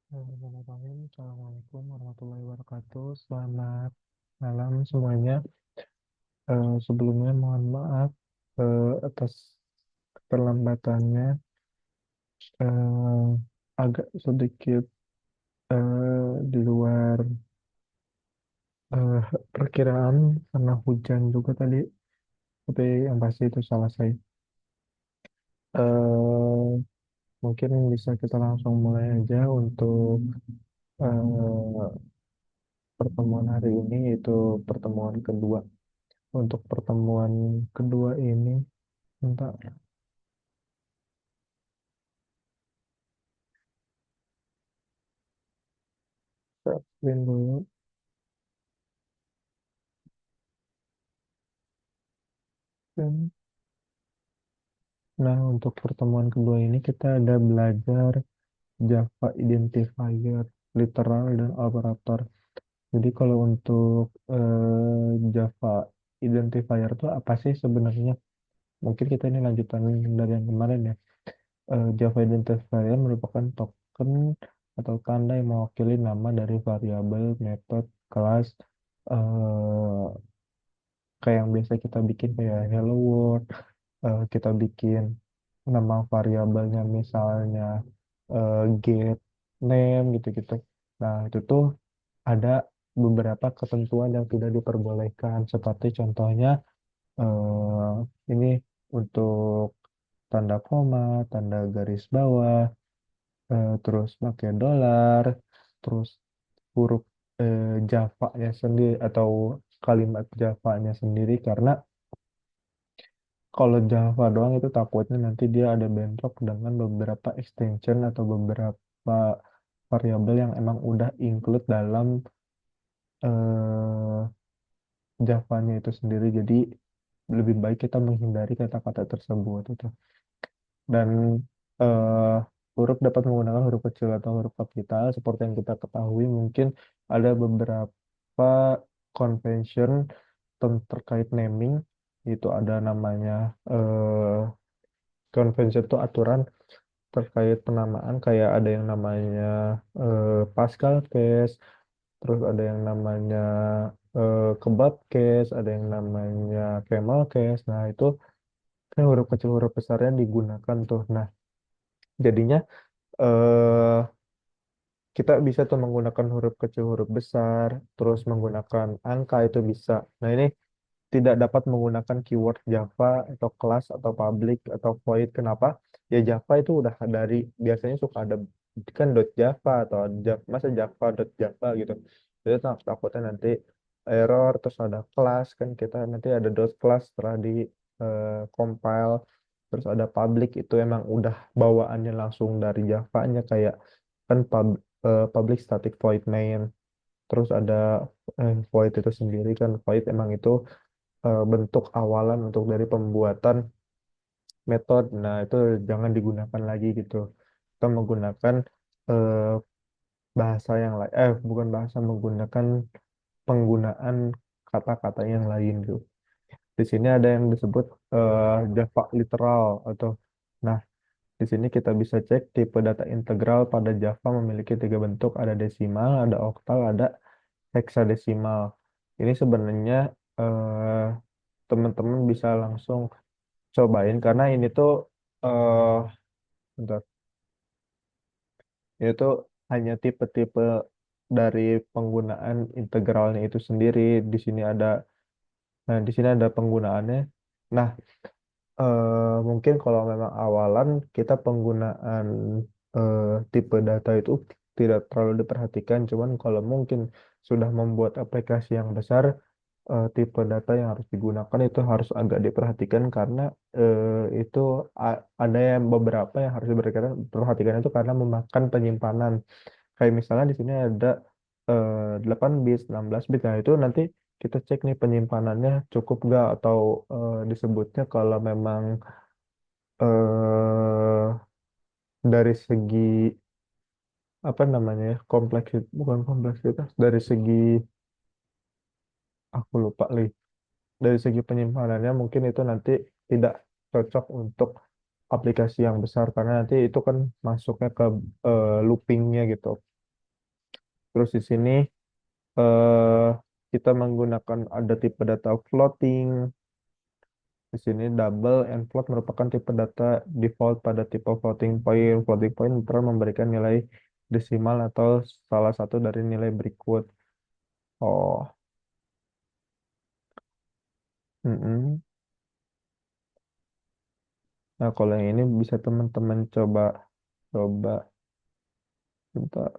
Bismillahirrahmanirrahim. Assalamualaikum warahmatullahi wabarakatuh. Selamat malam semuanya. Sebelumnya mohon maaf atas keterlambatannya. Eh, Agak sedikit di luar eh, perkiraan karena hujan juga tadi. Tapi yang pasti itu salah saya. Eh, Mungkin bisa kita langsung mulai aja untuk eh, pertemuan hari ini, yaitu pertemuan kedua. Untuk pertemuan kedua ini, bentar, saya print dulu. Print. Nah, untuk pertemuan kedua ini kita ada belajar Java Identifier, Literal, dan Operator. Jadi kalau untuk Java Identifier itu apa sih sebenarnya? Mungkin kita ini lanjutan dari yang kemarin ya. Java Identifier merupakan token atau tanda yang mewakili nama dari variabel, metode, kelas, eh, kayak yang biasa kita bikin kayak hello world, kita bikin nama variabelnya misalnya get name gitu-gitu. Nah, itu tuh ada beberapa ketentuan yang tidak diperbolehkan, seperti contohnya ini untuk tanda koma, tanda garis bawah, terus pakai dolar, terus huruf Java-nya sendiri atau kalimat Java-nya sendiri, karena kalau Java doang itu takutnya nanti dia ada bentrok dengan beberapa extension atau beberapa variabel yang emang udah include dalam eh, Java-nya itu sendiri. Jadi lebih baik kita menghindari kata-kata tersebut itu. Dan eh, huruf dapat menggunakan huruf kecil atau huruf kapital seperti yang kita ketahui. Mungkin ada beberapa convention terkait naming, itu ada namanya convention itu aturan terkait penamaan, kayak ada yang namanya Pascal case, terus ada yang namanya kebab case, ada yang namanya camel case. Nah, itu kan huruf kecil huruf besarnya digunakan tuh. Nah, jadinya eh kita bisa tuh menggunakan huruf kecil huruf besar, terus menggunakan angka itu bisa. Nah, ini tidak dapat menggunakan keyword Java atau kelas atau public atau void. Kenapa? Ya Java itu udah dari biasanya suka ada kan .java atau Java, masa Java .java gitu. Jadi takutnya nanti error, terus ada kelas kan, kita nanti ada dot class setelah di compile, terus ada public itu emang udah bawaannya langsung dari Java-nya, kayak kan public static void main, terus ada void itu sendiri kan. Void emang itu bentuk awalan untuk dari pembuatan metode. Nah, itu jangan digunakan lagi gitu. Kita menggunakan eh, bahasa yang lain, bukan bahasa, menggunakan penggunaan kata-kata yang lain gitu. Di sini ada yang disebut Java literal atau, nah, di sini kita bisa cek tipe data integral pada Java memiliki tiga bentuk, ada desimal, ada oktal, ada heksadesimal. Ini sebenarnya eh, teman-teman bisa langsung cobain, karena ini tuh eh bentar, ini tuh hanya tipe-tipe dari penggunaan integralnya itu sendiri. Di sini ada, nah di sini ada penggunaannya. Nah, mungkin kalau memang awalan kita penggunaan eh, tipe data itu tidak terlalu diperhatikan. Cuman kalau mungkin sudah membuat aplikasi yang besar, tipe data yang harus digunakan itu harus agak diperhatikan, karena itu ada yang beberapa yang harus diperhatikan itu karena memakan penyimpanan. Kayak misalnya di sini ada 8 bit, 16 bit. Nah, itu nanti kita cek nih penyimpanannya cukup nggak, atau disebutnya kalau memang eh dari segi apa namanya ya, kompleksitas, bukan kompleksitas, dari segi, aku lupa nih, dari segi penyimpanannya mungkin itu nanti tidak cocok untuk aplikasi yang besar, karena nanti itu kan masuknya ke loopingnya gitu. Terus di sini eh, kita menggunakan ada tipe data floating. Di sini double and float merupakan tipe data default pada tipe floating point. Floating point terus memberikan nilai desimal atau salah satu dari nilai berikut. Oh, mm-mm. Nah, kalau yang ini bisa teman-teman coba coba bentar.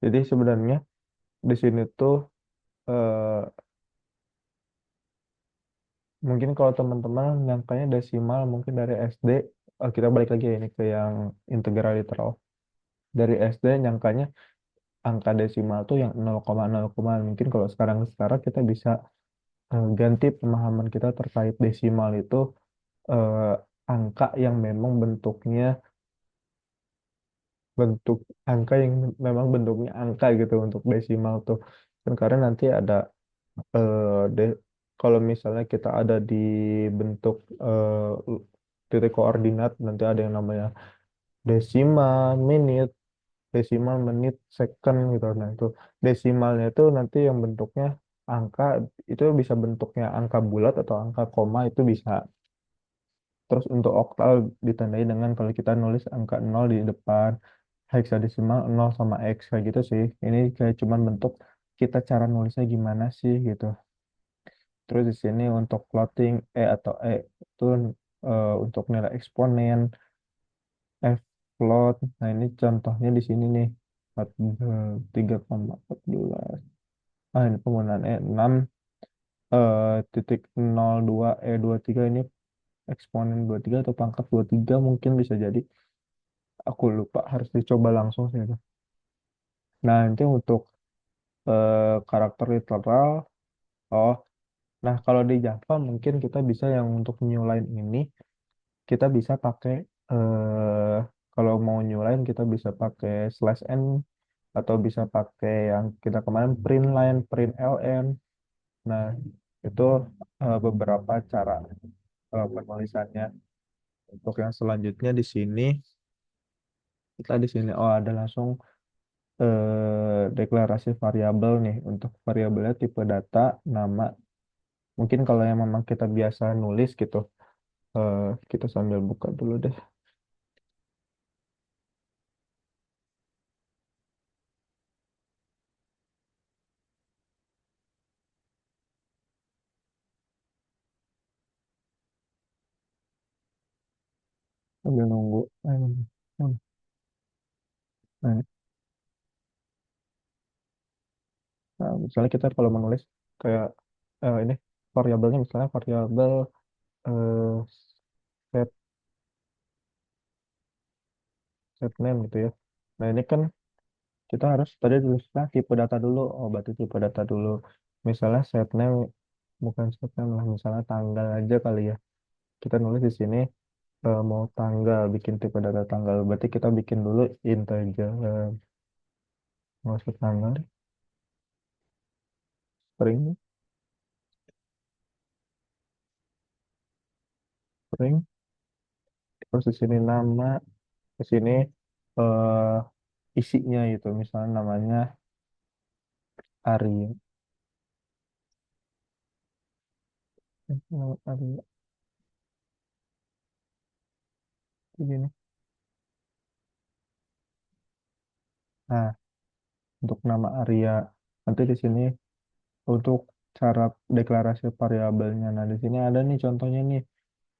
Jadi sebenarnya di sini tuh eh, mungkin kalau teman-teman nyangkanya desimal mungkin dari SD, kita balik lagi ya ini ke yang integral literal. Dari SD nyangkanya angka desimal tuh yang 0,0, mungkin kalau sekarang sekarang kita bisa ganti pemahaman kita terkait desimal itu eh, angka yang memang bentuk angka yang memang bentuknya angka gitu untuk desimal tuh. Dan karena nanti ada eh, de, kalau misalnya kita ada di bentuk titik koordinat, nanti ada yang namanya desimal menit, desimal menit second gitu. Nah, itu desimalnya itu nanti yang bentuknya angka, itu bisa bentuknya angka bulat atau angka koma itu bisa. Terus untuk oktal ditandai dengan kalau kita nulis angka 0 di depan, heksadesimal 0 sama X kayak gitu sih. Ini kayak cuman bentuk kita cara nulisnya gimana sih gitu. Terus di sini untuk floating atau itu untuk nilai eksponen F float. Nah, ini contohnya di sini nih. 3,14. Ah, ini penggunaan E6 titik 02 E23 ini eksponen 23 atau pangkat 23 mungkin bisa jadi. Aku lupa harus dicoba langsung sih itu. Nah, nanti untuk karakter literal. Oh, nah kalau di Java mungkin kita bisa yang untuk new line ini kita bisa pakai eh kalau mau new line kita bisa pakai slash n atau bisa pakai yang kita kemarin print line, print ln. Nah, itu beberapa cara penulisannya. Untuk yang selanjutnya di sini kita di sini ada langsung deklarasi variabel nih untuk variabelnya tipe data nama. Mungkin kalau yang memang kita biasa nulis gitu, eh, kita sambil buka dulu deh. Sambil nunggu. Nah, nah, misalnya kita kalau menulis kayak ini variabelnya misalnya variabel eh, set set name gitu ya. Nah, ini kan kita harus tadi tulisnya tipe data dulu. Oh, berarti tipe data dulu. Misalnya set name bukan set name lah, misalnya tanggal aja kali ya. Kita nulis di sini mau tanggal, bikin tipe data tanggal. Berarti kita bikin dulu integer. Maksud tanggal, string, string. Terus di sini nama, di sini eh, isinya itu. Misalnya namanya Arya. Nama Arya, begini. Nah, untuk nama Arya. Nanti di sini untuk cara deklarasi variabelnya. Nah, di sini ada nih contohnya nih.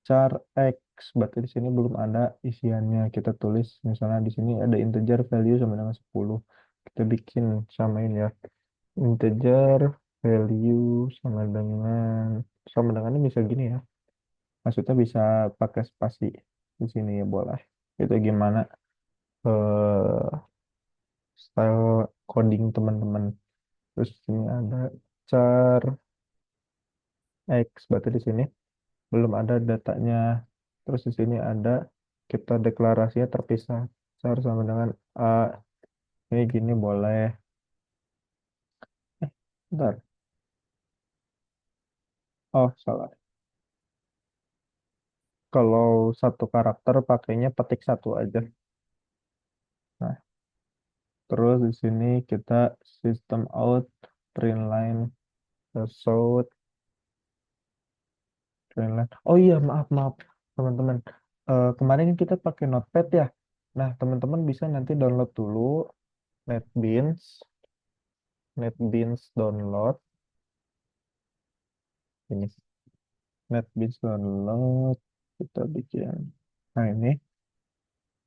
Char X, berarti di sini belum ada isiannya. Kita tulis misalnya di sini ada integer value sama dengan 10. Kita bikin samain ya. Integer value sama dengan ini bisa gini ya. Maksudnya bisa pakai spasi di sini ya boleh. Itu gimana eh style coding teman-teman. Terus ini ada char X, berarti di sini belum ada datanya. Terus di sini ada kita deklarasinya terpisah. Char sama dengan A. Ini gini boleh. Bentar. Oh, salah. Kalau satu karakter pakainya petik satu aja. Nah, terus di sini kita system out, print line, show, print line. Oh iya, maaf, maaf, teman-teman. Kemarin kan kita pakai Notepad ya. Nah, teman-teman bisa nanti download dulu NetBeans, NetBeans download. Ini, NetBeans download. Kita bikin. Nah, ini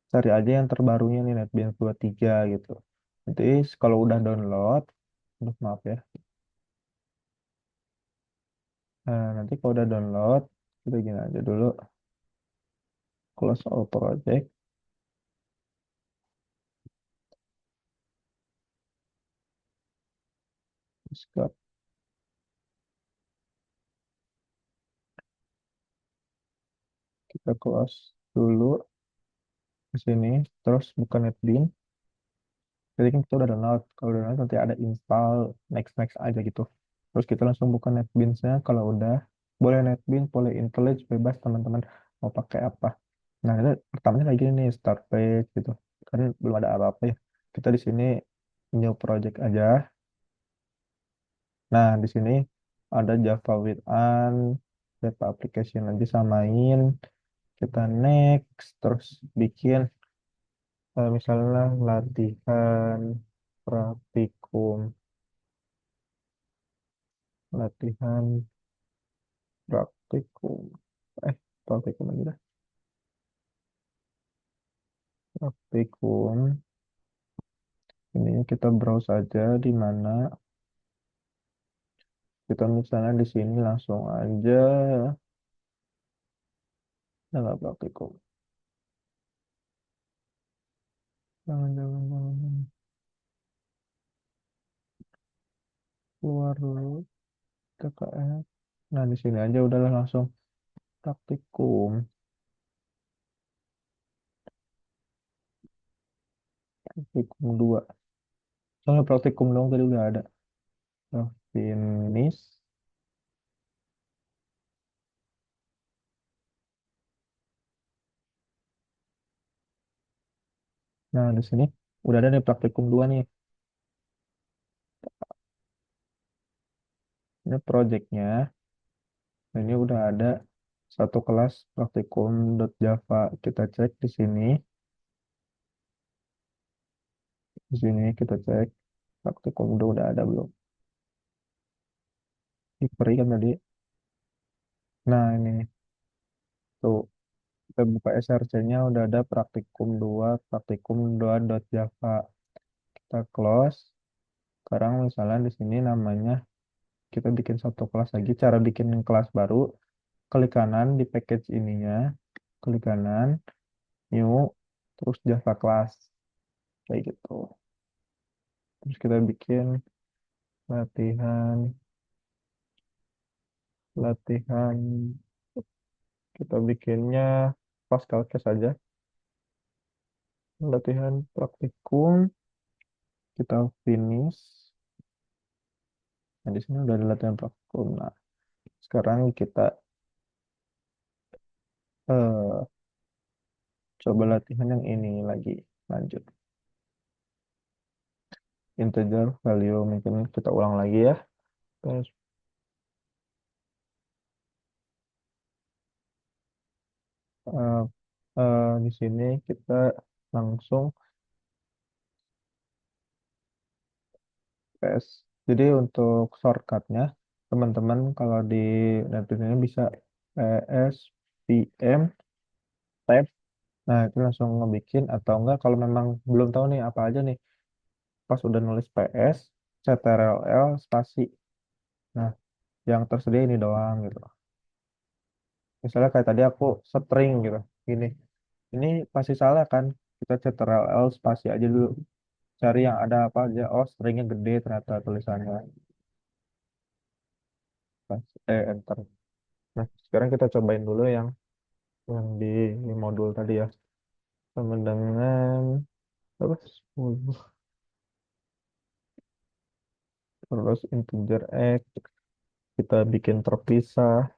cari aja yang terbarunya nih, NetBeans 23 gitu. Nanti kalau udah download, aduh, maaf ya. Nah, nanti kalau udah download, kita gini aja dulu, close all project, skip, kita close dulu di sini, terus buka NetBeans. Jadi kan kita udah download, kalau udah download nanti ada install, next next aja gitu. Terus kita langsung buka NetBeans-nya, kalau udah boleh NetBeans, boleh IntelliJ, bebas teman-teman mau pakai apa. Nah, ini pertamanya kayak gini nih, start page gitu. Kan belum ada apa-apa ya. Kita di sini new project aja. Nah, di sini ada Java with an, Java application aja samain. Kita next, terus bikin misalnya latihan praktikum, latihan praktikum, eh praktikum aja dah, praktikum. Ini kita browse aja di mana kita misalnya di sini langsung aja, nggak praktikum. Jangan, jangan, jangan, jangan. Keluar dulu, TKS. Nah, di sini aja udahlah langsung praktikum, praktikum 2. Soalnya praktikum dong tadi udah ada. Nah, finish. Nah, di sini udah ada nih praktikum 2 nih. Ini projectnya. Ini udah ada satu kelas praktikum.java. Kita cek di sini. Di sini kita cek praktikum udah ada belum. Di free kan tadi. Nah, ini tuh kita buka SRC-nya udah ada praktikum 2 Java. Kita close. Sekarang misalnya di sini namanya kita bikin satu kelas lagi. Cara bikin kelas baru, klik kanan di package ininya, klik kanan, new, terus Java class kayak gitu. Terus kita bikin latihan, latihan, kita bikinnya Pascal Case aja, latihan praktikum, kita finish. Nah, di sini udah ada latihan praktikum. Nah, sekarang kita eh, coba latihan yang ini lagi, lanjut. Integer value, mungkin kita ulang lagi ya. Terus eh, di sini kita langsung PS. Jadi untuk shortcutnya, teman-teman kalau di Netflix ini bisa PS, PM, tab. Nah, itu langsung ngebikin atau enggak kalau memang belum tahu nih apa aja nih. Pas udah nulis PS, CTRL, spasi. Nah, yang tersedia ini doang gitu. Misalnya kayak tadi aku string gitu. Gini. Ini pasti salah kan? Kita CTRL, spasi aja dulu. Cari yang ada apa aja. Oh, stringnya gede ternyata tulisannya. Enter. Nah, sekarang kita cobain dulu yang di modul tadi ya. Sama dengan apa? 10. Terus integer X kita bikin terpisah.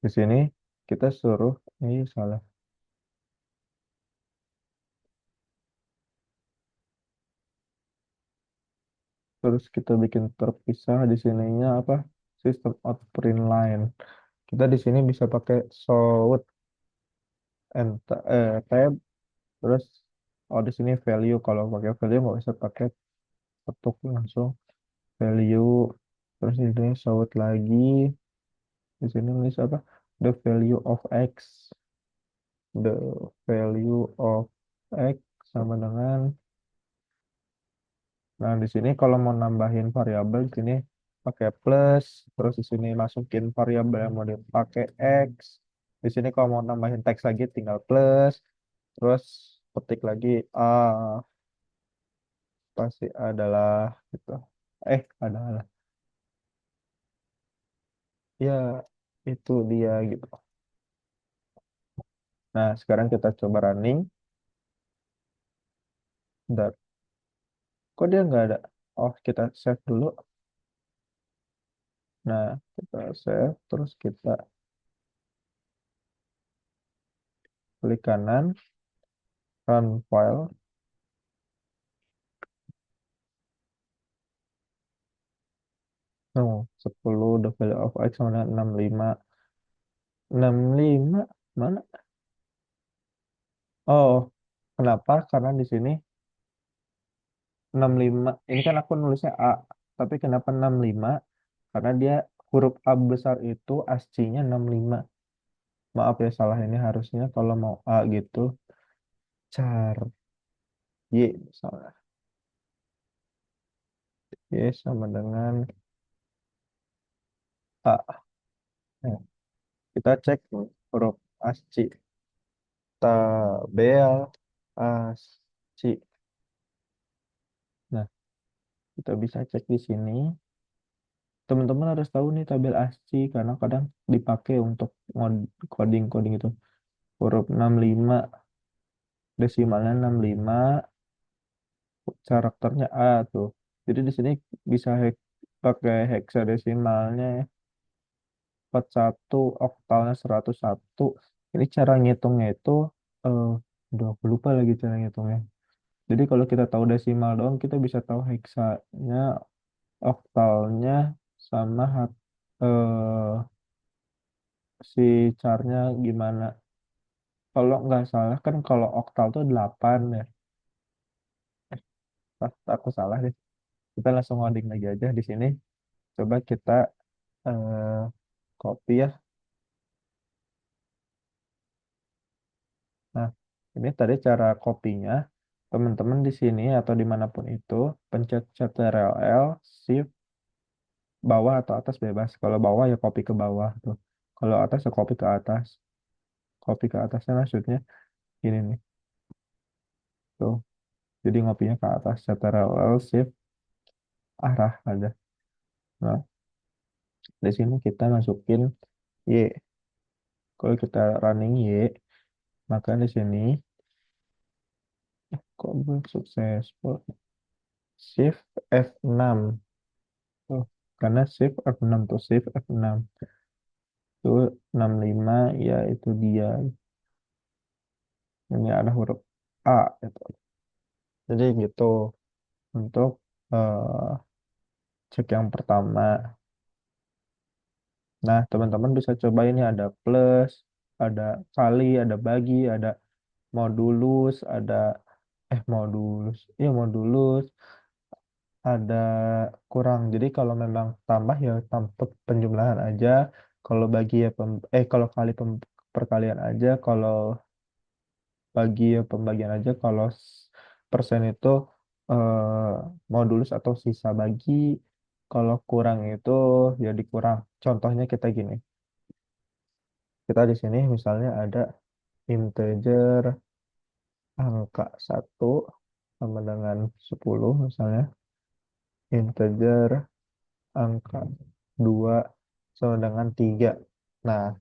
Di sini kita suruh, ini salah. Terus kita bikin terpisah di sininya apa? System out print line. Kita di sini bisa pakai sort tab, terus oh di sini value. Kalau pakai value nggak bisa pakai ketuk langsung value. Terus di sini sort lagi. Di sini nulis apa? The value of x. The value of x sama dengan. Nah, di sini kalau mau nambahin variabel di sini pakai plus, terus di sini masukin variabel yang mau dipakai x. Di sini kalau mau nambahin teks lagi tinggal plus, terus ketik lagi a, pasti adalah gitu. Adalah. Ya, itu dia gitu. Nah, sekarang kita coba running. Bentar. Kok dia nggak ada? Oh, kita save dulu. Nah, kita save, terus kita klik kanan, run file. Oh, 10 the value of x sama dengan 65. 65 mana? Oh, kenapa? Karena di sini 65. Ini kan aku nulisnya A, tapi kenapa 65? Karena dia huruf A besar itu ASCII-nya 65. Maaf ya, salah ini harusnya kalau mau A gitu, char Y misalnya. Y sama dengan A. Nah, kita cek huruf ASCII. Tabel ASCII. Nah, kita bisa cek di sini. Teman-teman harus tahu nih tabel ASCII karena kadang dipakai untuk coding-coding itu. Huruf 65, desimalnya 65, karakternya A tuh. Jadi di sini bisa pakai hexadesimalnya ya, 41, oktalnya 101. Ini cara ngitungnya itu, eh udah aku lupa lagi cara ngitungnya. Jadi kalau kita tahu desimal doang, kita bisa tahu heksanya, oktalnya, sama si carnya gimana. Kalau nggak salah kan kalau oktal tuh 8 ya. Aku salah deh. Kita langsung ngoding lagi aja di sini. Coba kita eh, copy ya. Nah, ini tadi cara copy-nya. Teman-teman di sini atau dimanapun itu, pencet Ctrl Shift bawah atau atas bebas. Kalau bawah ya copy ke bawah tuh. Kalau atas ya copy ke atas. Copy ke atasnya maksudnya ini nih. Tuh. Jadi ngopinya ke atas. Ctrl Shift arah aja. Nah, di sini kita masukin Y. Kalau kita running Y, maka di sini kok belum successful. Shift F6. Oh, karena Shift F6 tuh Shift F6 itu 65 ya itu dia. Ini ada huruf A gitu. Jadi gitu untuk eh, cek yang pertama. Nah, teman-teman bisa coba ini ada plus, ada kali, ada bagi, ada modulus, ada modulus. Iya modulus, ada kurang. Jadi kalau memang tambah ya tambah penjumlahan aja. Kalau bagi ya kalau kali perkalian aja. Kalau bagi ya pembagian aja. Kalau persen itu modulus atau sisa bagi. Kalau kurang itu ya dikurang. Contohnya kita gini. Kita di sini misalnya ada integer angka 1 sama dengan 10 misalnya. Integer angka 2 sama dengan 3. Nah,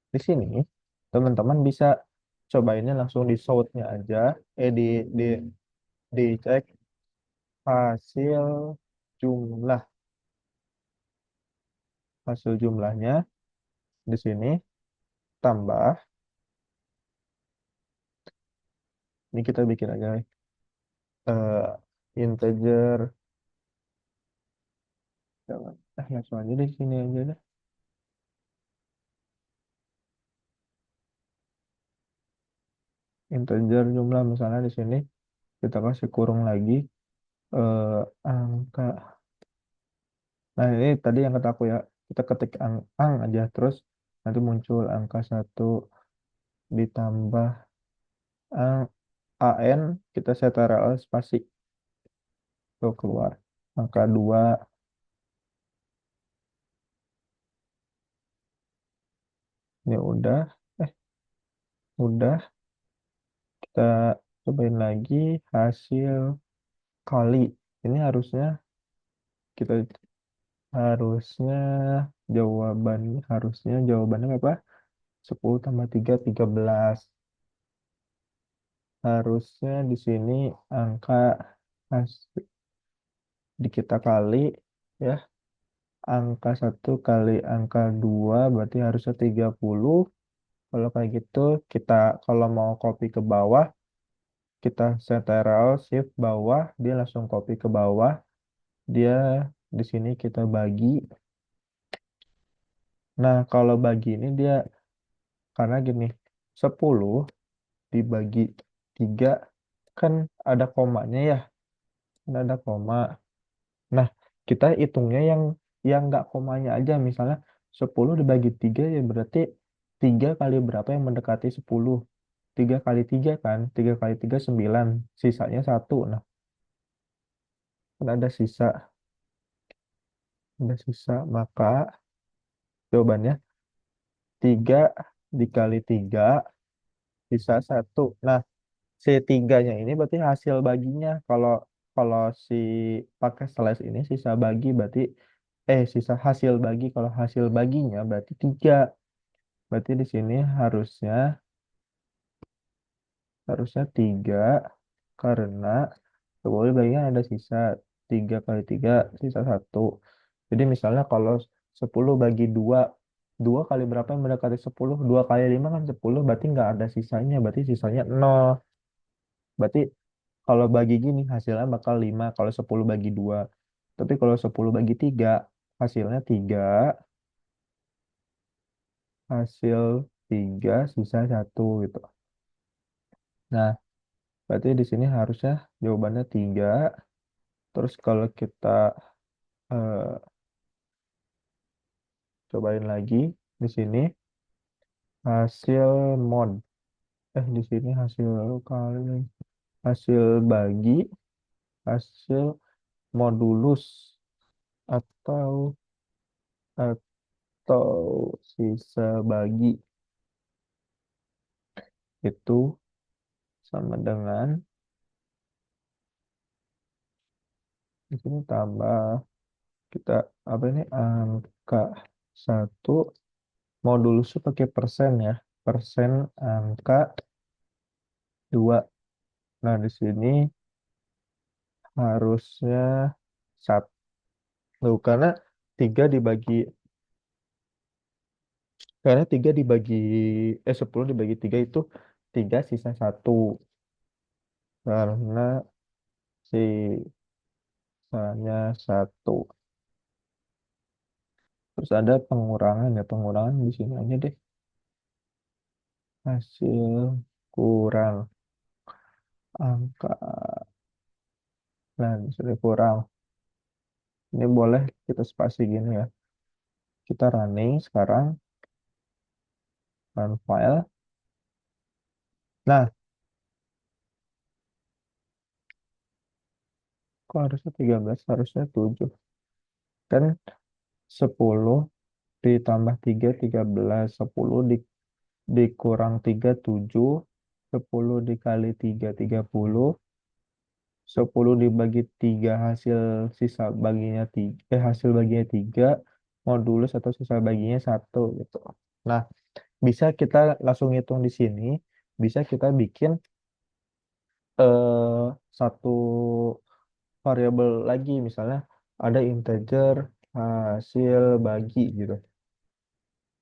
di sini teman-teman bisa cobainnya langsung di sort-nya aja, di di dicek hasil jumlah hasil jumlahnya di sini tambah, ini kita bikin aja integer, jangan, langsung aja di sini aja deh. Integer jumlah misalnya di sini kita kasih kurung lagi angka. Nah ini tadi yang kata aku ya, kita ketik ang aja terus nanti muncul angka satu ditambah ang an, kita ctrl spasi tuh keluar angka 2. Ini eh udah, kita cobain lagi hasil kali. Ini kita harusnya jawabannya apa? 10 tambah 3 13. Harusnya di sini angka hasil di kita kali ya, angka satu kali angka 2 berarti harusnya 30. Kalau kayak gitu kita kalau mau copy ke bawah, kita Ctrl Shift bawah, dia langsung copy ke bawah. Dia di sini kita bagi. Nah, kalau bagi ini dia karena gini, 10 dibagi 3 kan ada komanya ya. Kan ada koma. Nah, kita hitungnya yang nggak komanya aja. Misalnya 10 dibagi 3 ya berarti 3 kali berapa yang mendekati 10. 3 kali 3 kan. 3 kali 3 9. Sisanya 1. Nah, kan ada sisa. Maka jawabannya 3 dikali 3 sisa 1. Nah, si tiganya ini berarti hasil baginya. Kalau kalau si pakai slash ini sisa bagi berarti sisa hasil bagi. Kalau hasil baginya berarti 3. Berarti di sini harusnya harusnya 3 karena 10 bagian ada sisa 3 kali 3 sisa 1. Jadi misalnya kalau 10 bagi 2, 2 kali berapa yang mendekati 10? 2 kali 5 kan 10, berarti nggak ada sisanya, berarti sisanya 0. Berarti kalau bagi gini hasilnya bakal 5 kalau 10 bagi 2. Tapi kalau 10 bagi 3 hasilnya 3, hasil 3 sisa 1 gitu. Nah, berarti di sini harusnya jawabannya 3. Terus kalau kita eh, cobain lagi di sini hasil mod di sini hasil kali hasil bagi hasil modulus atau sisa bagi itu sama dengan di sini tambah kita apa ini angka satu modulusnya pakai persen ya, persen angka 2. Nah di sini harusnya satu karena 3 dibagi 10 dibagi 3 itu 3 sisa 1 karena sisanya 1. Terus ada pengurangan ya, pengurangan di sini aja deh. Hasil kurang angka, nah di sini kurang. Ini boleh kita spasi gini ya. Kita running sekarang, run file. Nah, kok harusnya 13, harusnya 7. Kan 10 ditambah 3, 13. 10 dikurang 3, 7. 10 dikali 3, 30. 10 dibagi 3 hasil sisa baginya 3, hasil baginya 3, modulus atau sisa baginya 1 gitu. Nah, bisa kita langsung hitung di sini, bisa kita bikin satu variabel lagi, misalnya ada integer hasil bagi gitu.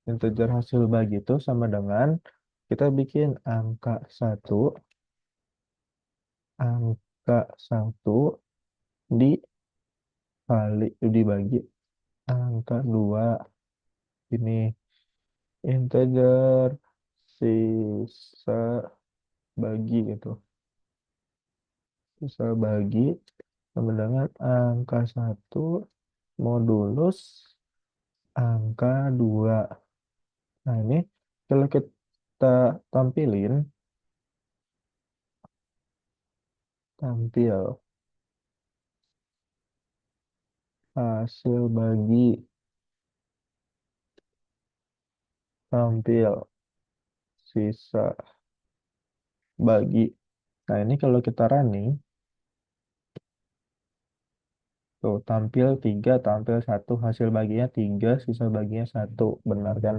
Integer hasil bagi itu sama dengan kita bikin angka satu dibagi angka 2 ini integer sisa bagi gitu. Sisa bagi sama dengan angka 1 modulus angka 2. Nah, ini kalau kita tampilin, tampil hasil bagi, tampil sisa bagi. Nah, ini kalau kita running, tuh tampil 1, hasil baginya 3, sisa baginya 1. Benar kan?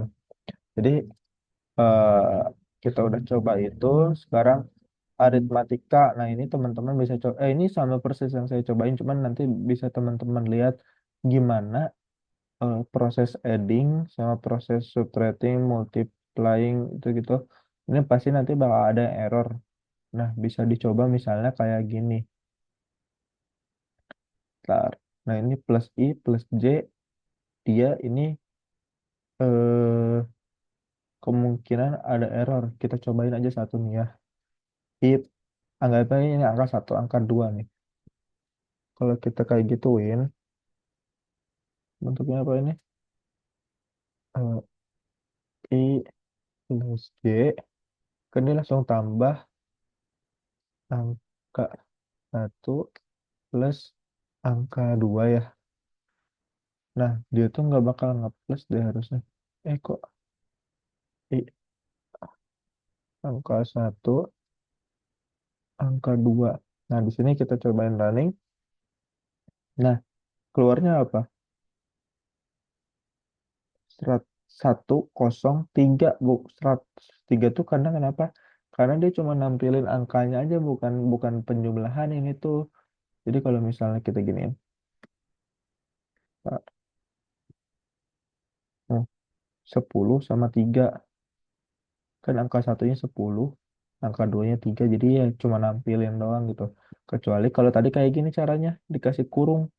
Jadi, eh, kita udah coba itu, sekarang aritmatika. Nah, ini teman-teman bisa coba. Ini sama persis yang saya cobain, cuman nanti bisa teman-teman lihat gimana proses adding sama proses subtracting, multiplying itu gitu. Ini pasti nanti bakal ada error. Nah, bisa dicoba misalnya kayak gini. Ntar. Nah, ini plus I plus J, dia ini eh, kemungkinan ada error. Kita cobain aja satu nih ya. If, anggapnya ini angka 1, angka 2 nih. Kalau kita kayak gituin, bentuknya apa ini? Eh, I plus J, kan dia langsung tambah angka 1 plus angka 2 ya. Nah, dia tuh nggak bakal nge-plus deh harusnya. Kok I, angka 1, angka 2. Nah, di sini kita cobain running. Nah, keluarnya apa? Serat 103, Bu. 103 tuh karena kenapa? Karena dia cuma nampilin angkanya aja, bukan bukan penjumlahan ini tuh. Jadi kalau misalnya kita giniin, Pak, oh, 10 sama 3. Kan angka satunya 10, angka 2-nya 3, jadi ya cuma nampilin doang gitu. Kecuali kalau tadi kayak gini caranya, dikasih kurung.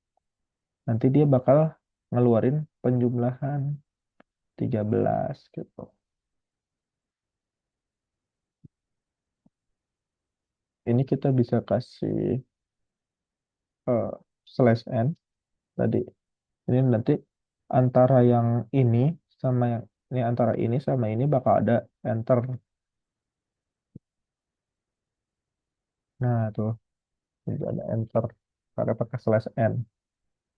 Nanti dia bakal ngeluarin penjumlahan 13 gitu. Ini kita bisa kasih eh, slash n tadi. Ini nanti antara yang ini sama yang ini, antara ini sama ini bakal ada enter. Nah, tuh ini ada enter karena pakai slash n.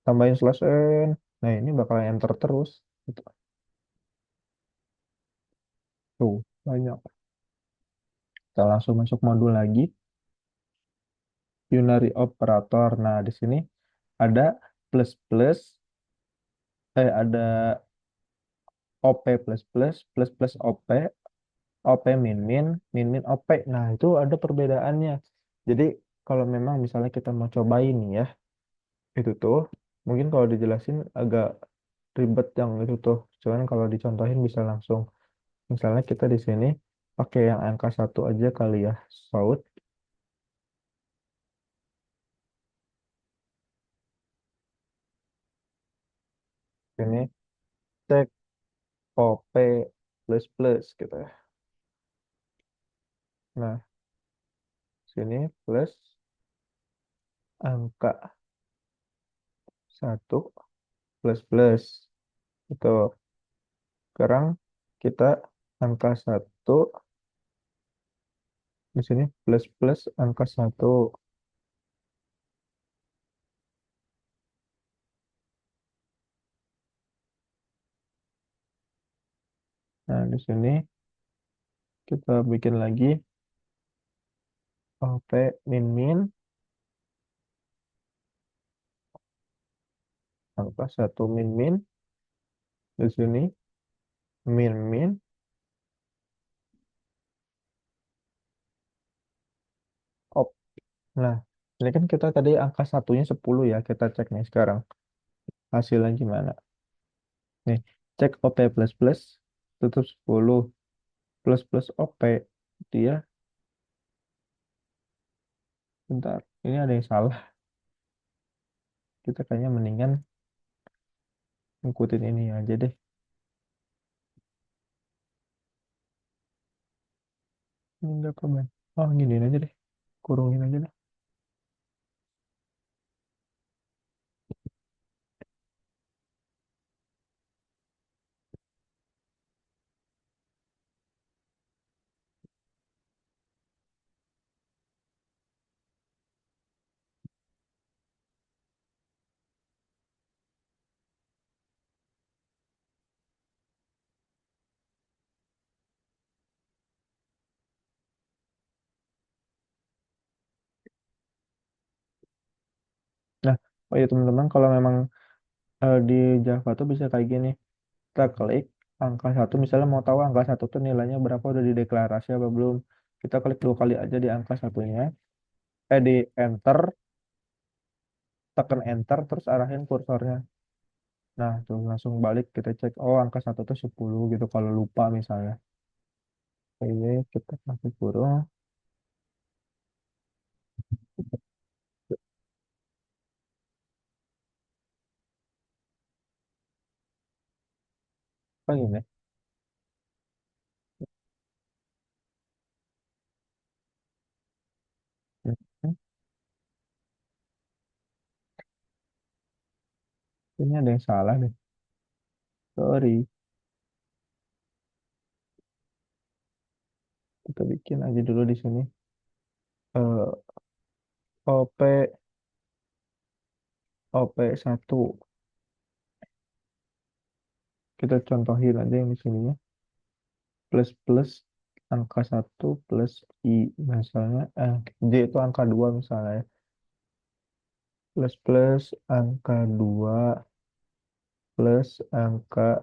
Tambahin slash n. Nah, ini bakal enter terus gitu. Tuh, banyak. Kita langsung masuk modul lagi, unary operator. Nah, di sini ada plus plus, ada OP plus plus, plus plus OP min min, min min OP. Nah, itu ada perbedaannya. Jadi, kalau memang misalnya kita mau cobain nih ya, itu tuh mungkin kalau dijelasin agak ribet yang itu tuh. Cuman kalau dicontohin bisa langsung. Misalnya kita di sini pakai yang angka 1 aja kali ya, Saud. Ini cek OP plus plus gitu ya. Nah, sini plus angka 1 plus plus. Itu. Sekarang kita angka 1 di sini plus plus angka 1. Nah, di sini kita bikin lagi OP min min angka 1 min min. Di sini min min op. Nah, ini kan kita tadi angka satunya 10 ya. Kita cek nih sekarang hasilnya gimana. Nih, cek OP plus plus. tetap 10 plus plus OP dia bentar ini ada yang salah kita kayaknya mendingan ngikutin ini aja deh ini enggak apa oh giniin aja deh kurungin aja deh nah oh ya teman-teman kalau memang di Java tuh bisa kayak gini kita klik angka satu misalnya mau tahu angka satu tuh nilainya berapa udah dideklarasi apa belum kita klik 2 kali aja di angka satunya di enter tekan enter terus arahin kursornya nah tuh langsung balik kita cek oh angka satu tuh 10 gitu kalau lupa misalnya oke kita kasih kurung apa gini Hmm, ini ada yang salah deh sorry kita bikin aja dulu di sini OP OP1 kita contohin aja yang di sininya plus plus angka satu plus I misalnya J itu angka 2 misalnya ya. Plus plus angka 2 plus angka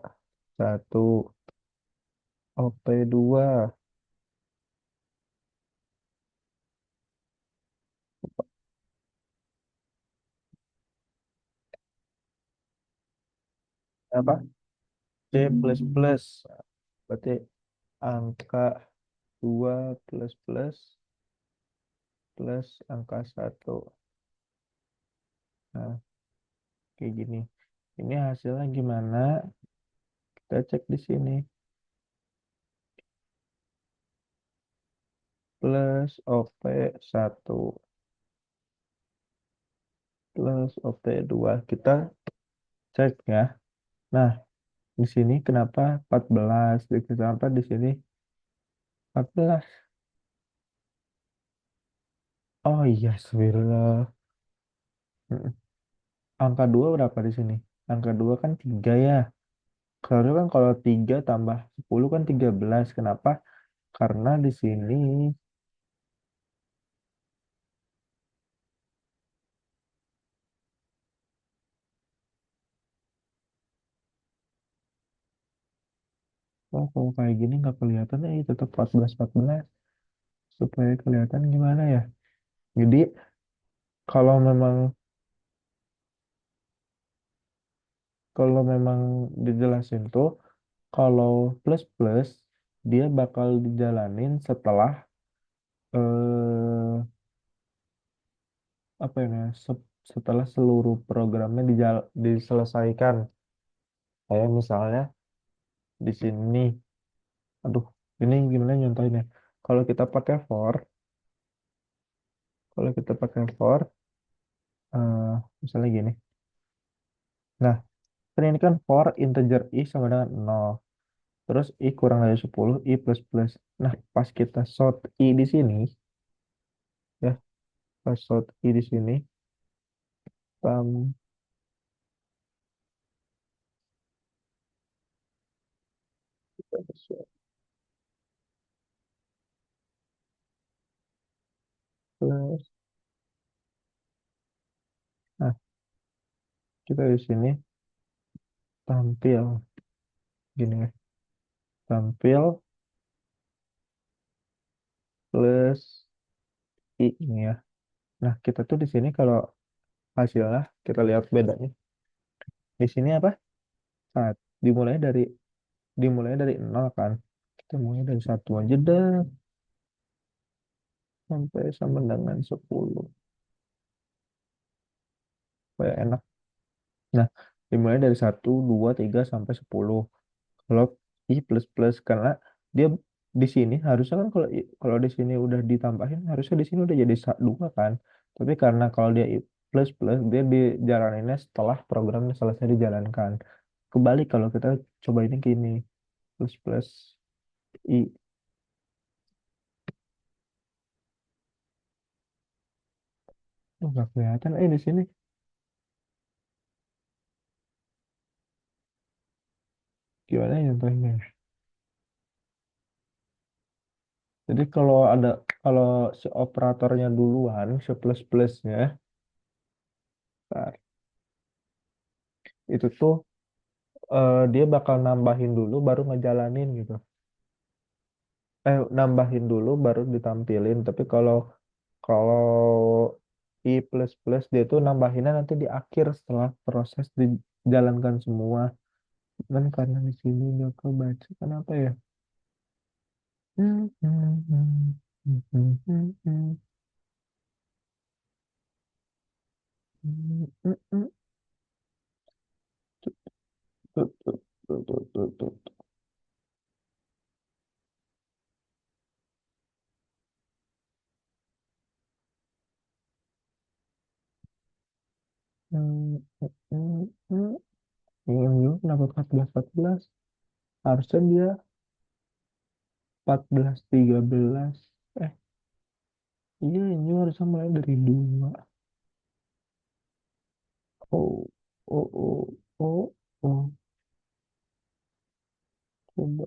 satu OP2 apa C plus plus berarti angka 2 plus plus plus angka satu nah kayak gini ini hasilnya gimana kita cek di sini plus OP1 plus OP2 kita cek ya nah di sini kenapa 14 kenapa di sini 14 oh iya sebenarnya angka 2 berapa di sini angka 2 kan 3 ya seharusnya kan kalau 3 tambah 10 kan 13 kenapa karena di sini oh kalau kayak gini nggak kelihatan ya tetap 14 supaya kelihatan gimana ya jadi kalau memang kalau memang dijelasin tuh kalau plus plus dia bakal dijalanin setelah eh apa ya setelah seluruh programnya diselesaikan kayak misalnya di sini aduh ini gimana nyontohinnya kalau kita pakai for kalau kita pakai for eh, misalnya gini nah kan ini kan for integer i sama dengan 0 terus i kurang dari 10 i plus plus nah pas kita sort i di sini ya pas sort i di sini tam plus nah kita di sini tampil gini ya tampil plus i ini ya nah kita tuh di sini kalau hasilnya kita lihat bedanya di sini apa saat dimulai dari dimulai dari nol kan. Kita mulai dari satu aja dah sampai sama dengan 10 supaya enak. Nah, dimulai dari satu 2 3 sampai 10. Kalau i plus plus karena dia di sini harusnya kan kalau di sini udah ditambahin harusnya di sini udah jadi 2 kan. Tapi karena kalau dia i plus plus dia dijalaninnya setelah programnya selesai dijalankan. Kebalik kalau kita coba ini gini plus plus i. Oh, nggak kelihatan di sini gimana ya contohnya. Jadi kalau si operatornya duluan si plus plusnya, ntar, itu tuh dia bakal nambahin dulu baru ngejalanin gitu. Nambahin dulu baru ditampilin. Tapi kalau kalau i plus plus dia tuh nambahinnya nanti di akhir setelah proses dijalankan semua. Dan karena di sini nggak kebaca kenapa ya? Tuh, tuh, tuh, tuh, tuh, tuh, tuh. Hmm, hmm, hmm. Ingin juga kenapa 14 14? Harusnya dia 14 13. Eh, iya ini harusnya mulai dari 2. Oh, oh, oh, oh, oh. Coba.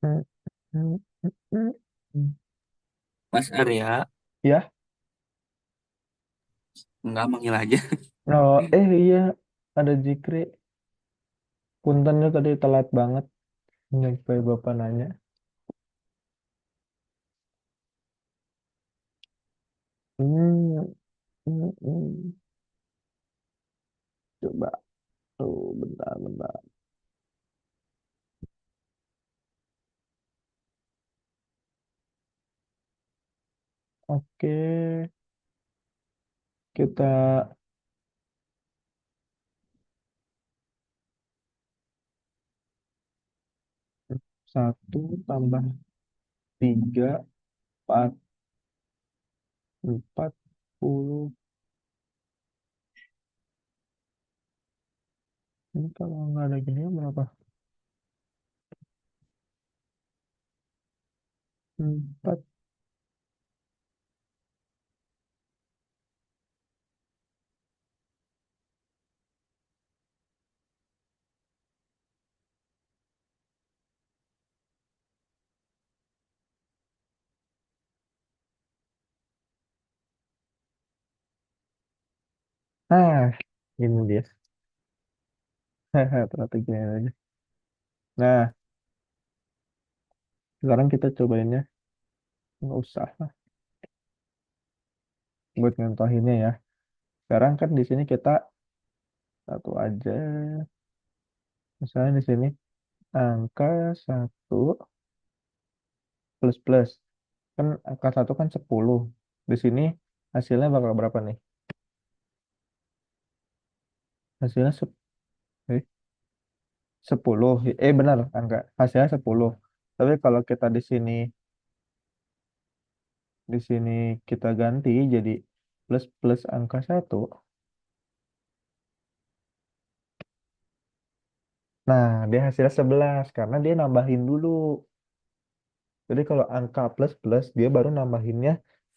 Hmm, hmm, hmm, hmm, hmm. Mas Arya, Ya, nggak manggil aja. oh, iya, ada Jikri. Puntennya tadi telat banget. Nyampe Bapak nanya. Hmm, hmm, hmm. Coba tuh, bentar, bentar. Oke, kita 1 tambah 3 4 40. Ini kalau nggak ada gini berapa? 4. Ah, ini dia. Ternyata gini aja. Nah, sekarang kita cobainnya. Nggak usah lah buat ngontohinnya ya. Sekarang kan di sini kita satu aja. Misalnya di sini angka 1 plus plus. Kan angka 1 kan 10. Di sini hasilnya bakal berapa nih? Hasilnya 10. Benar, angka hasilnya 10. Tapi kalau kita di sini kita ganti jadi plus plus angka 1. Nah, dia hasilnya 11 karena dia nambahin dulu. Jadi kalau angka plus plus dia baru nambahinnya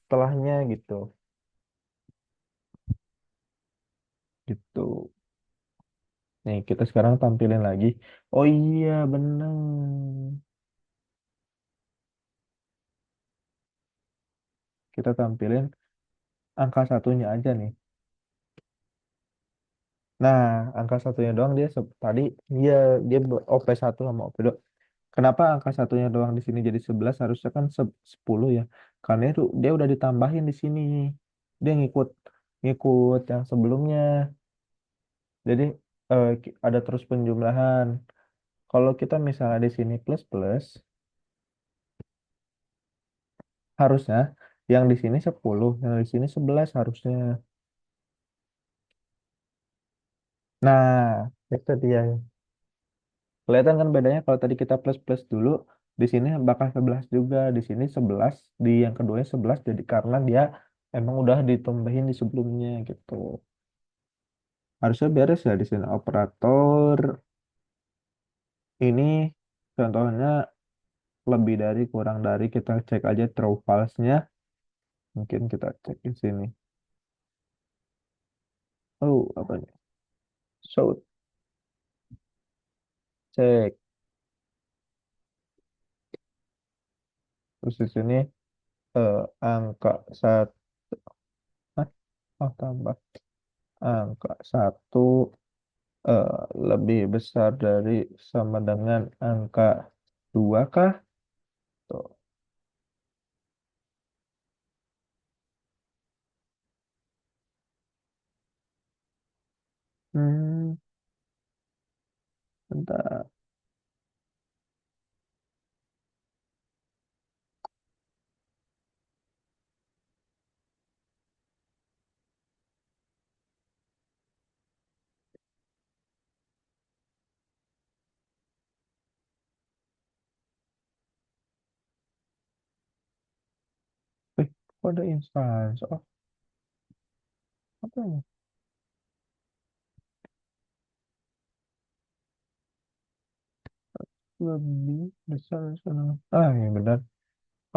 setelahnya gitu. gitu. Nih, kita sekarang tampilin lagi. Oh iya, bener. Kita tampilin angka satunya aja nih. Nah, angka satunya doang dia tadi dia dia OP1 sama OP2. Kenapa angka satunya doang di sini jadi 11? Harusnya kan 10 ya. Karena itu dia udah ditambahin di sini. Dia ngikut ngikut yang sebelumnya. Jadi ada terus penjumlahan. Kalau kita misalnya di sini plus plus, harusnya yang di sini 10, yang di sini 11 harusnya. Nah, itu dia. Kelihatan kan bedanya kalau tadi kita plus plus dulu, di sini bakal 11 juga, di sini 11, di yang keduanya 11 jadi karena dia emang udah ditambahin di sebelumnya gitu. Harusnya beres ya di sini operator ini contohnya lebih dari kurang dari kita cek aja true false-nya. Mungkin kita cek di sini. Oh, apa nih? So, cek. Terus di sini angka satu, oh tambah angka satu lebih besar dari sama dengan angka dua kah? Tuh. Hmm, bentar. Kok ada instance? Oh, apa ini? Lebih besar sama. Ah, ini benar.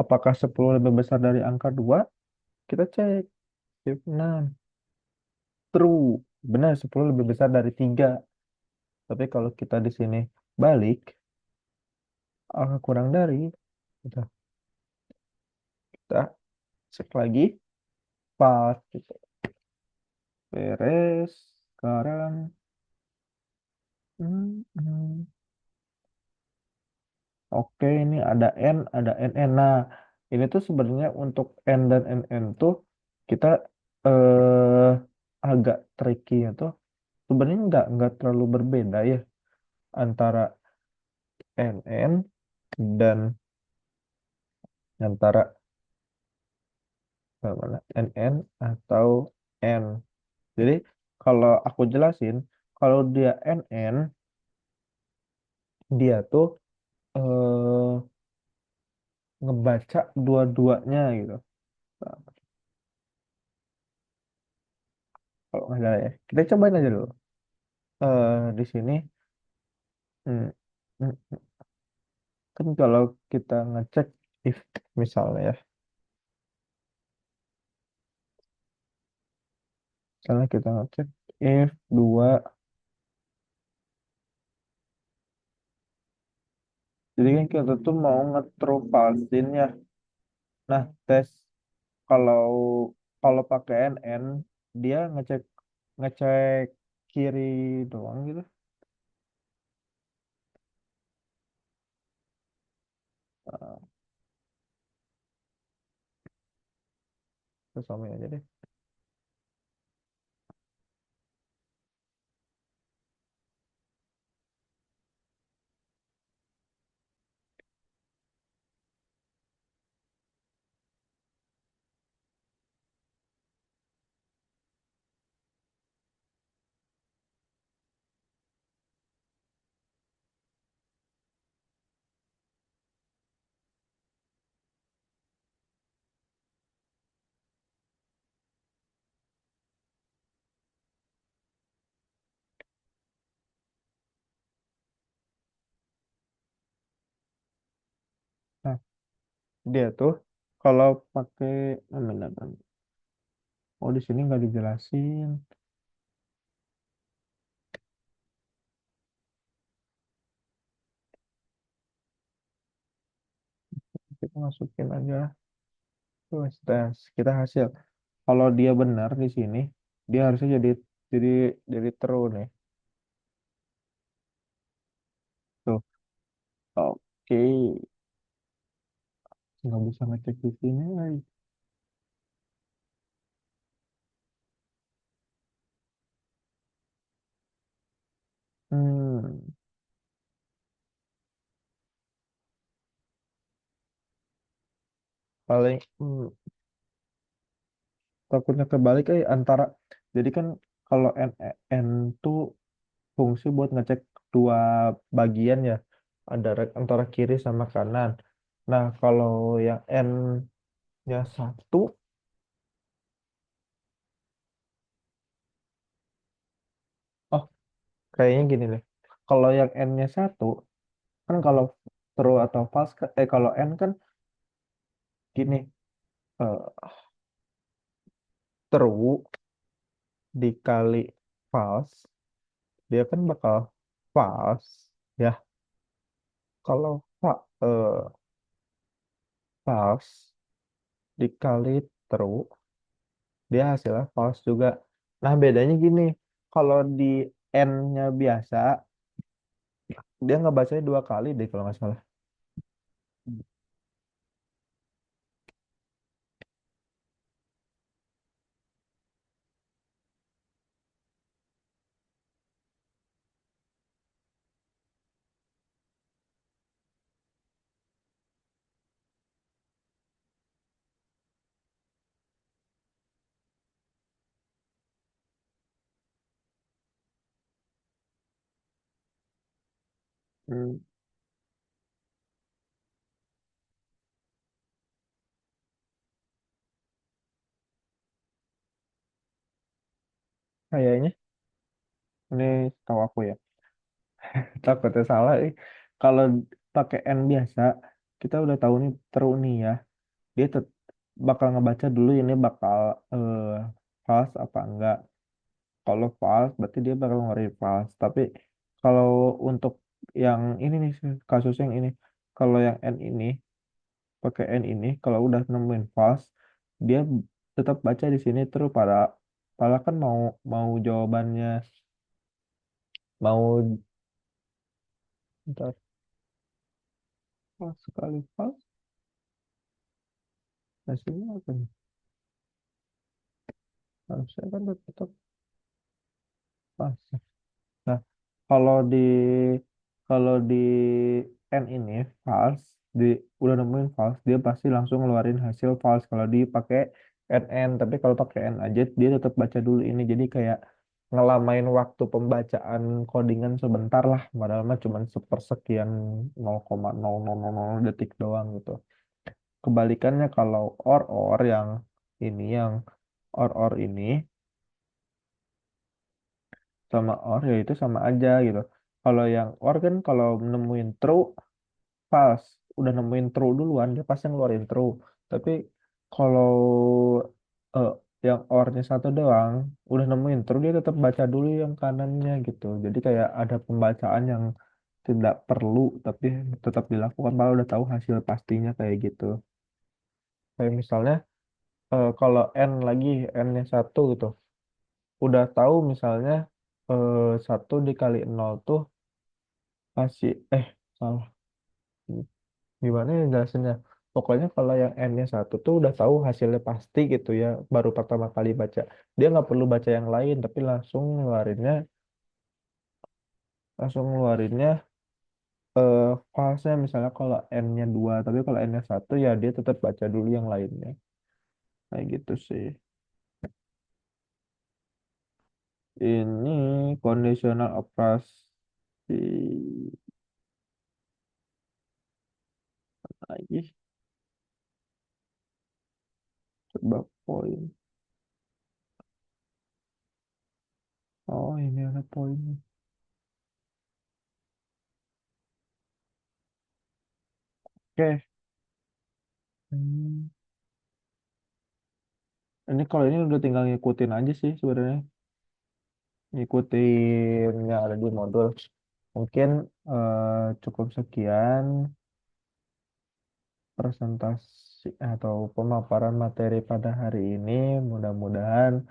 Apakah 10 lebih besar dari angka 2? Kita cek. Shift 6. True. Benar, 10 lebih besar dari 3. Tapi kalau kita di sini balik, angka kurang dari. Kita, kita cek lagi. Pas. Gitu. Beres. Sekarang. Hmm. Oke, ini ada N, ada NN. Nah, ini tuh sebenarnya untuk N dan NN tuh kita agak tricky ya tuh. Sebenarnya nggak terlalu berbeda ya antara NN dan antara mana NN atau N. Jadi kalau aku jelasin, kalau dia NN, dia tuh eh, ngebaca dua-duanya gitu. Nah, kalau nggak salah ya, kita cobain aja dulu. Di sini. Hmm. Hmm. Kan kalau kita ngecek if misalnya ya, misalnya kita ngecek if dua, jadi kan kita tuh mau nge-true false-in ya. Nah, tes kalau kalau pakai NN dia ngecek ngecek kiri doang gitu. Nah, kita samain aja deh. Nah, dia tuh kalau pakai, mana kan? Oh, di sini nggak dijelasin. kita masukin aja. Terus tes kita hasil. Kalau dia benar di sini, dia harusnya jadi jadi true nih. Tuh, oke. Nggak bisa ngecek di sini lagi. Hmm, paling takutnya kebalik antara. Jadi kan kalau n tuh fungsi buat ngecek dua bagian ya, ada antara kiri sama kanan. Nah, kalau yang n-nya satu, oh kayaknya gini deh. Kalau yang n-nya satu, kan kalau true atau false, kalau n kan gini, eh, true dikali false, dia kan bakal false ya. Kalau false dikali true, dia hasilnya false juga. Nah, bedanya gini, kalau di n-nya biasa, dia ngebacanya dua kali deh kalau nggak salah. Hmm, kayaknya ini tahu aku ya. Takutnya salah. Kalau pakai n biasa, kita udah tahu nih true nih ya. Dia bakal ngebaca dulu ini bakal eh, false apa enggak. Kalau false, berarti dia bakal ngeluarin false. Tapi kalau untuk yang ini nih, kasus yang ini, kalau yang n ini, pakai n ini, kalau udah nemuin false, dia tetap baca di sini terus pada kan mau mau jawabannya, mau ntar false sekali false, hasilnya apa nih? Harusnya kan tetap false. Nah, kalau di kalau di N ini false, di udah nemuin false, dia pasti langsung ngeluarin hasil false kalau dipakai NN. Tapi kalau pakai N aja, dia tetap baca dulu ini. Jadi kayak ngelamain waktu pembacaan codingan sebentar lah. Padahal mah cuma sepersekian 0,0000 detik doang gitu. Kebalikannya kalau or yang or ini sama or ya itu sama aja gitu. Kalau yang or kan kalau nemuin true false, udah nemuin true duluan dia pasti ngeluarin true. Tapi kalau eh, yang or-nya satu doang udah nemuin true, dia tetap baca dulu yang kanannya gitu. Jadi kayak ada pembacaan yang tidak perlu tapi tetap dilakukan malah udah tahu hasil pastinya kayak gitu. Kayak misalnya kalau n-nya satu gitu, udah tahu misalnya satu dikali nol tuh pasti salah. Gimana ya jelasinnya? Pokoknya kalau yang n-nya satu tuh udah tahu hasilnya pasti gitu ya, baru pertama kali baca. Dia nggak perlu baca yang lain, tapi langsung ngeluarinnya false-nya misalnya kalau n-nya dua, tapi kalau n-nya satu ya dia tetap baca dulu yang lainnya. Kayak gitu sih. Ini conditional operasi lagi, coba poin. Oh, ini ada poinnya. Oke. Hmm. Ini kalau ini udah tinggal ngikutin aja sih sebenarnya. Ngikutin yang ada di modul. Mungkin cukup sekian. presentasi atau pemaparan materi pada hari ini. Mudah-mudahan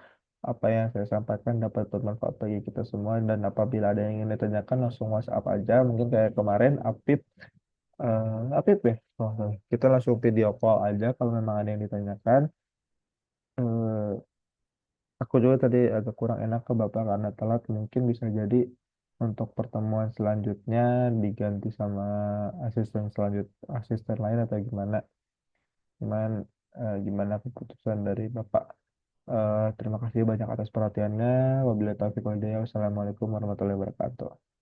apa yang saya sampaikan dapat bermanfaat bagi kita semua dan apabila ada yang ingin ditanyakan langsung WhatsApp aja. Mungkin kayak kemarin Apip ya. Oh, kita langsung video call aja kalau memang ada yang ditanyakan. Eh, aku juga tadi agak kurang enak ke Bapak karena telat. Mungkin bisa jadi untuk pertemuan selanjutnya diganti sama asisten lain atau gimana. Gimana gimana keputusan dari Bapak. Terima kasih banyak atas perhatiannya. Wabillahi taufiq wal hidayah. Wassalamualaikum warahmatullahi wabarakatuh.